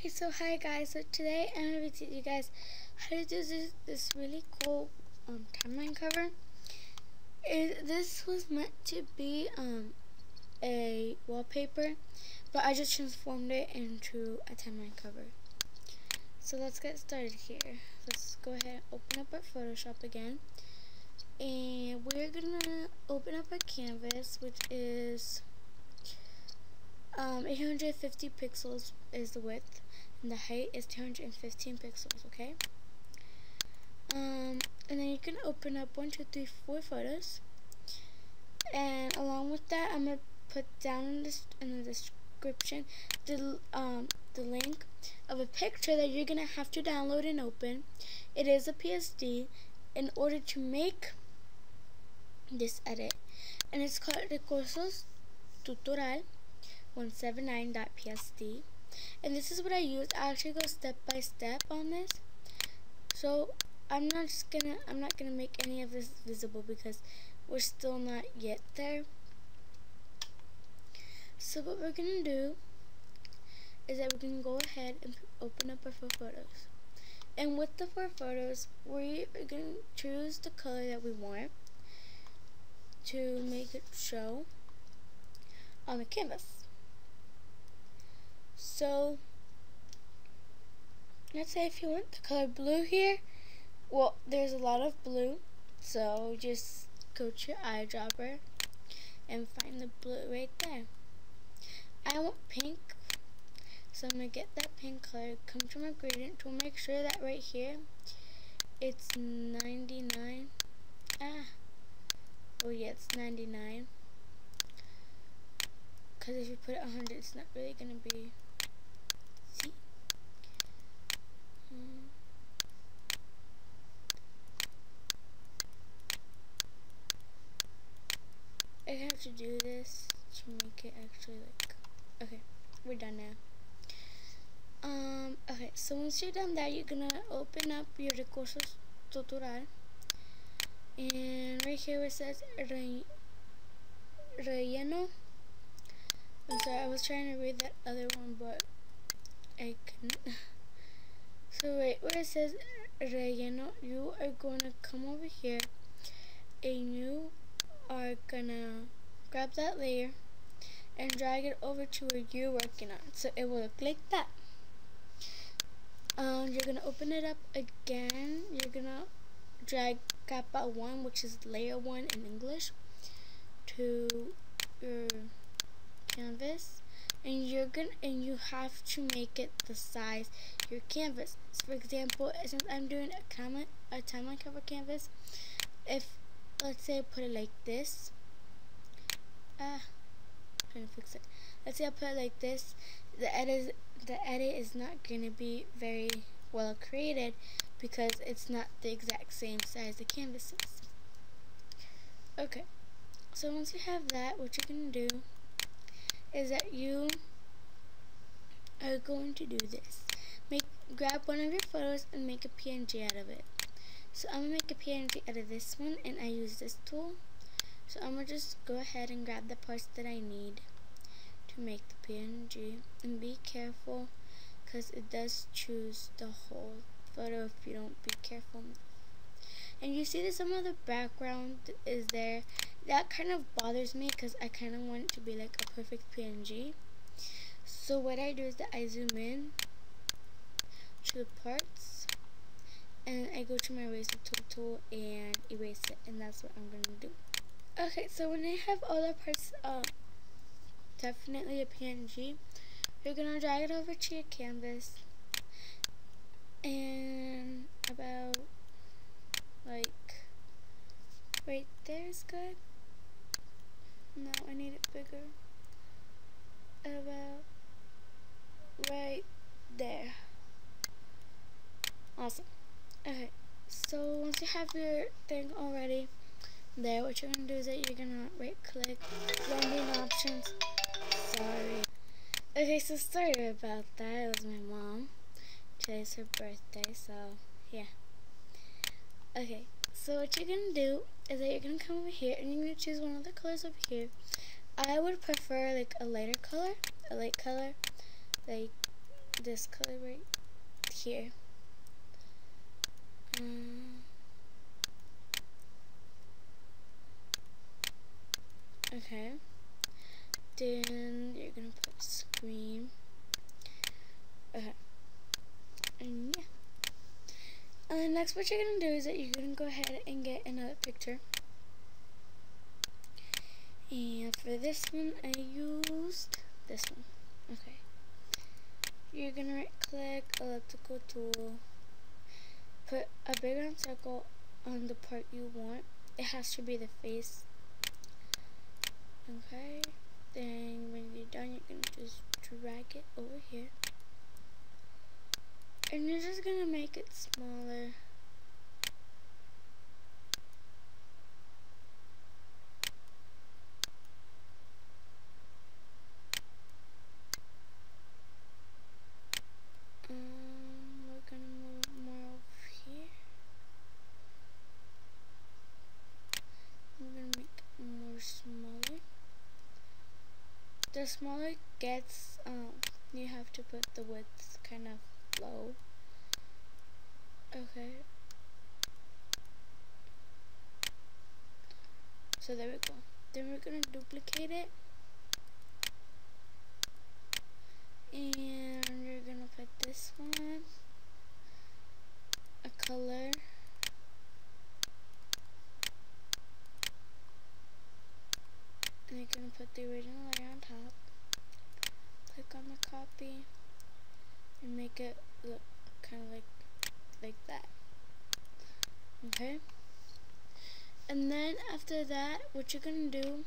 Okay, so hi guys. So today I'm going to be teaching you guys how to do this really cool timeline cover. This was meant to be a wallpaper, but I just transformed it into a timeline cover. So let's get started here. Let's go ahead and open up our Photoshop again, and we're gonna open up our canvas, which is 850 pixels is the width, and the height is 215 pixels. Okay. And then you can open up 1, 2, 3, 4 photos, and along with that, I'm gonna put down in the description the link of a picture that you're gonna have to download and open. It is a PSD in order to make this edit, and it's called Recursos Tutorial 179.psd, and this is what I use. I actually go step by step on this, so I'm not gonna make any of this visible because we're still not yet there. So what we're gonna do is that we're gonna go ahead and open up our 4 photos, and with the 4 photos we're gonna choose the color that we want to make it show on the canvas. So let's say if you want the color blue here, well, there's a lot of blue, so just go to your eyedropper and find the blue right there. I want pink, so I'm going to get that pink color, come to my gradient tool, make sure that right here it's 99. Oh yeah, it's 99, because if you put it 100, it's not really going to be, see? I have to do this to make it actually okay, we're done now. Okay, so once you're done that, you're gonna open up your Recursos Tutorial, and right here it says Relleno. I'm sorry, I was trying to read that other one, but I couldn't. So right where it says Relleno, you are gonna come over here, and you are gonna grab that layer and drag it over to where you're working on, so it will look like that. You're gonna open it up again. You're gonna drag capa 1, which is layer 1 in English, to your canvas, and you have to make it the size your canvas. So for example, since I'm doing a timeline cover canvas, if let's say I put it like this, trying to fix it. Let's say I put it like this, the edit is not gonna be very well created because it's not the exact same size the canvas is. Okay, so once you have that, what you're gonna do is that you are going to do this. Grab one of your photos and make a PNG out of it. So I'm gonna make a PNG out of this one, and I use this tool. So I'm gonna just go ahead and grab the parts that I need to make the PNG, and be careful because it does choose the whole photo if you don't be careful. And you see that some of the background is there. That kind of bothers me because I kind of want it to be like a perfect PNG. So what I do is that I zoom in to the parts, and I go to my eraser tool and erase it, and that's what I'm gonna do. Okay, so when I have all the parts definitely a PNG, you're gonna drag it over to your canvas, and about like right there is good. No, I need it bigger. About right there. Awesome. Okay, so once you have your thing already there, what you're gonna do is that you're gonna right click, blending options. Sorry. Okay, so sorry about that. It was my mom. Today's her birthday, so yeah. Okay, so what you're gonna do is that you're gonna come over here and you're gonna choose one of the colors over here. I would prefer like a lighter color, a light color, like this color right here. Okay. Then you're gonna put screen. Okay. And yeah. And next, what you're gonna do is that you're gonna go ahead and get another picture. And for this one, I used this one. Okay. You're gonna right click, elliptical tool, put a big round circle on the part you want. It has to be the face. Okay. Then when you're done, you're gonna just drag it over here. And you're just gonna make it smaller. We're gonna move more over here. We're gonna make it more smaller. The smaller it gets, you have to put the width kind of low. Okay. So there we go. Then we're gonna duplicate it. And you're gonna put this one, a color, and you're gonna put the original layer on top. Click on the copy and make it look kind of like that. Okay. And then after that, what you're gonna do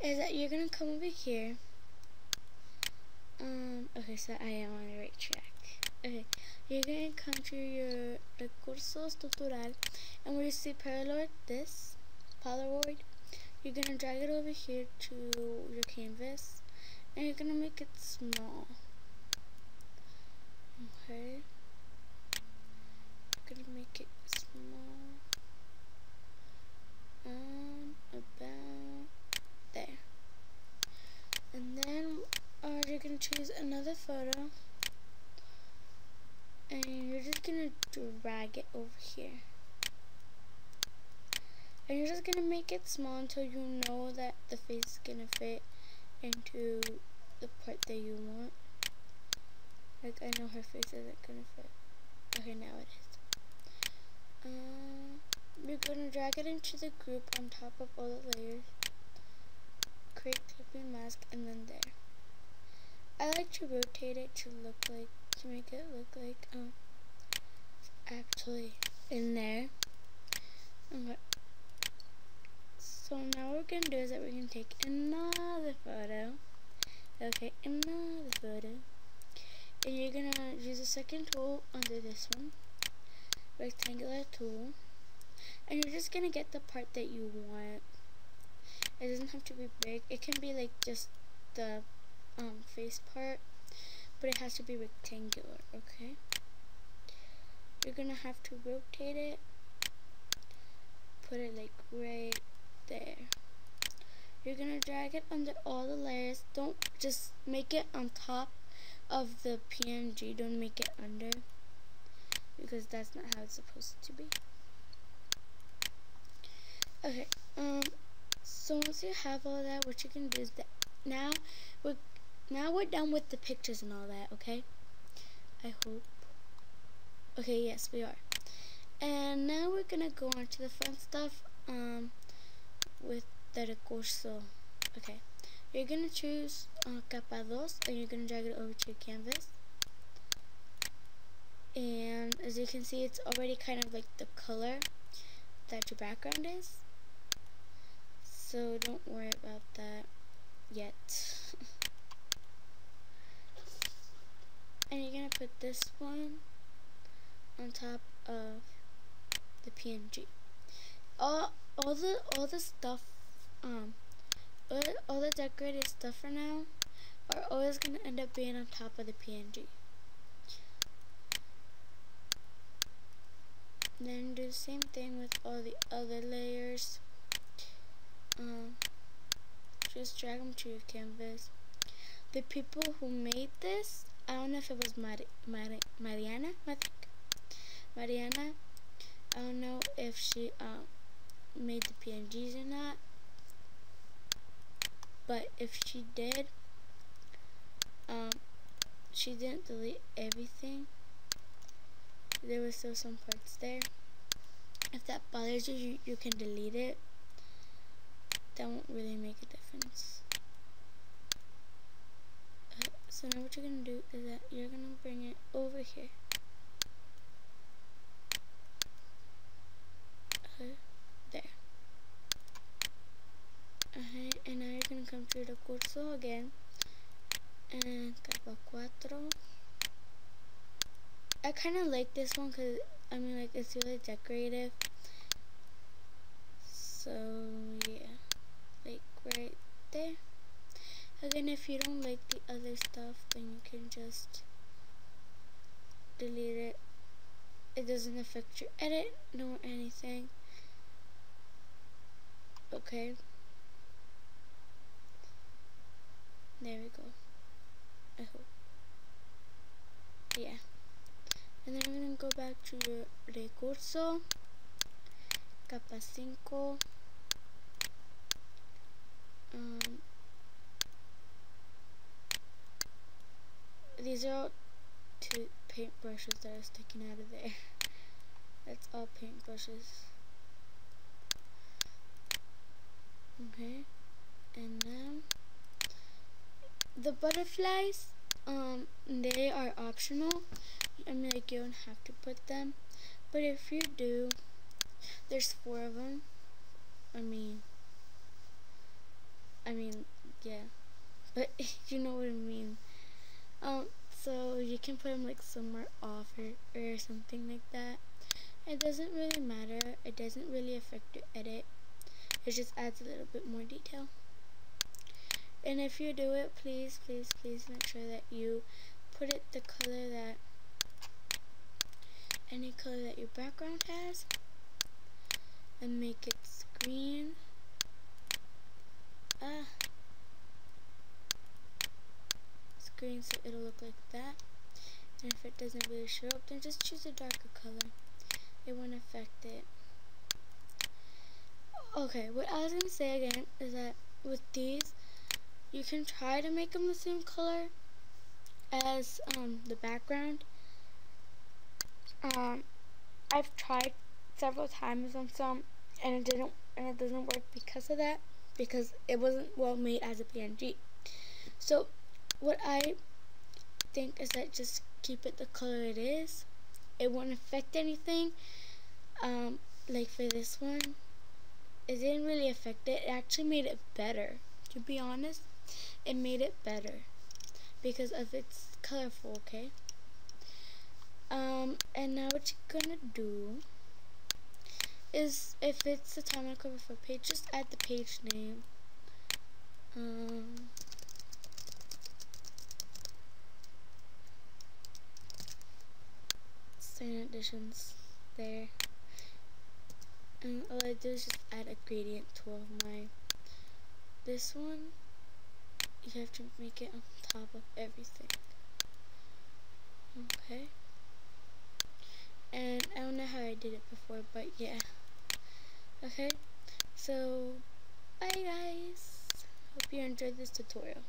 is that you're gonna come over here. Okay, so I am on the right track. Okay, you're gonna come to your recursos tutorial, and where you see Polaroid, you're gonna drag it over here to your canvas, and you're gonna make it small. Okay, you're gonna make it small, about there, and then you're gonna choose another photo, and you're just gonna drag it over here, and you're just gonna make it small until you know that the face is gonna fit into the part that you want. Like, I know her face isn't gonna fit. Okay, now it is. You're gonna drag it into the group on top of all the layers, create clipping mask, and then there. I like to rotate it to make it look like it's actually in there. Okay. So now what we're gonna do is that we're gonna take another photo. Okay, another photo. And you're gonna use the second tool under this one, rectangular tool, and you're just gonna get the part that you want. It doesn't have to be big. It can be like just the face part, but it has to be rectangular. Okay, you're gonna have to rotate it, put it like right there. You're gonna drag it under all the layers. Don't just make it on top of the PNG, don't make it under, because that's not how it's supposed to be. Okay, so once you have all that, what you can do is that now we're done with the pictures and all that. Okay, I hope. Okay, yes, we are. And now we're gonna go on to the fun stuff with the recurso. Okay, you're gonna choose capa 2, and you're gonna drag it over to your canvas. And as you can see, it's already kind of like the color that your background is. So don't worry about that yet. And you're gonna put this one on top of the PNG. All the stuff, all the decorated stuff for now are always gonna end up being on top of the PNG. Then do the same thing with all the other layers. Just drag them to your canvas. the people who made this, I don't know if it was Mariana, I think. Mariana, I don't know if she made the PNGs or not, but if she did, she didn't delete everything. There were still some parts there. If that bothers you, you can delete it. That won't really make a difference. So now what you're gonna do is that you're gonna bring it over here. There. And now you're gonna come to the curso again and capa 4. I kind of like this one because I mean, like, it's really decorative. So yeah, like right there. Again, if you don't like the other stuff, then you can just delete it. It doesn't affect your edit nor anything. Okay. There we go. I hope. Yeah. And then we're gonna go back to your recurso, capa 5. These are all 2 paint brushes that are sticking out of there. That's all paint brushes. Okay. And now the butterflies, they are optional. I mean, like, you don't have to put them, but if you do, there's 4 of them. I mean, yeah, but you know what I mean. So you can put them like somewhere off or something like that. It doesn't really matter. It doesn't really affect your edit. It just adds a little bit more detail. And if you do it, please, please, please make sure that you put it the color that, any color that your background has, and make it green. Green, so it'll look like that. And if it doesn't really show up, then just choose a darker color. It won't affect it. Okay, what I was gonna say again is that with these, you can try to make them the same color as the background. I've tried several times on some, and it doesn't work because of that, because it wasn't well made as a PNG. So what I think is that just keep it the color it is. It won't affect anything. Like for this one, it didn't really affect it. It actually made it better. To be honest, it made it better because of its colorful. Okay. And now what you're gonna do is, if it's a timeline cover for a page, just add the page name. Sign additions there, and all I do is just add a gradient to all of my. This one, you have to make it on top of everything. Okay. And I don't know how I did it before, but yeah. Okay. So bye guys. Hope you enjoyed this tutorial.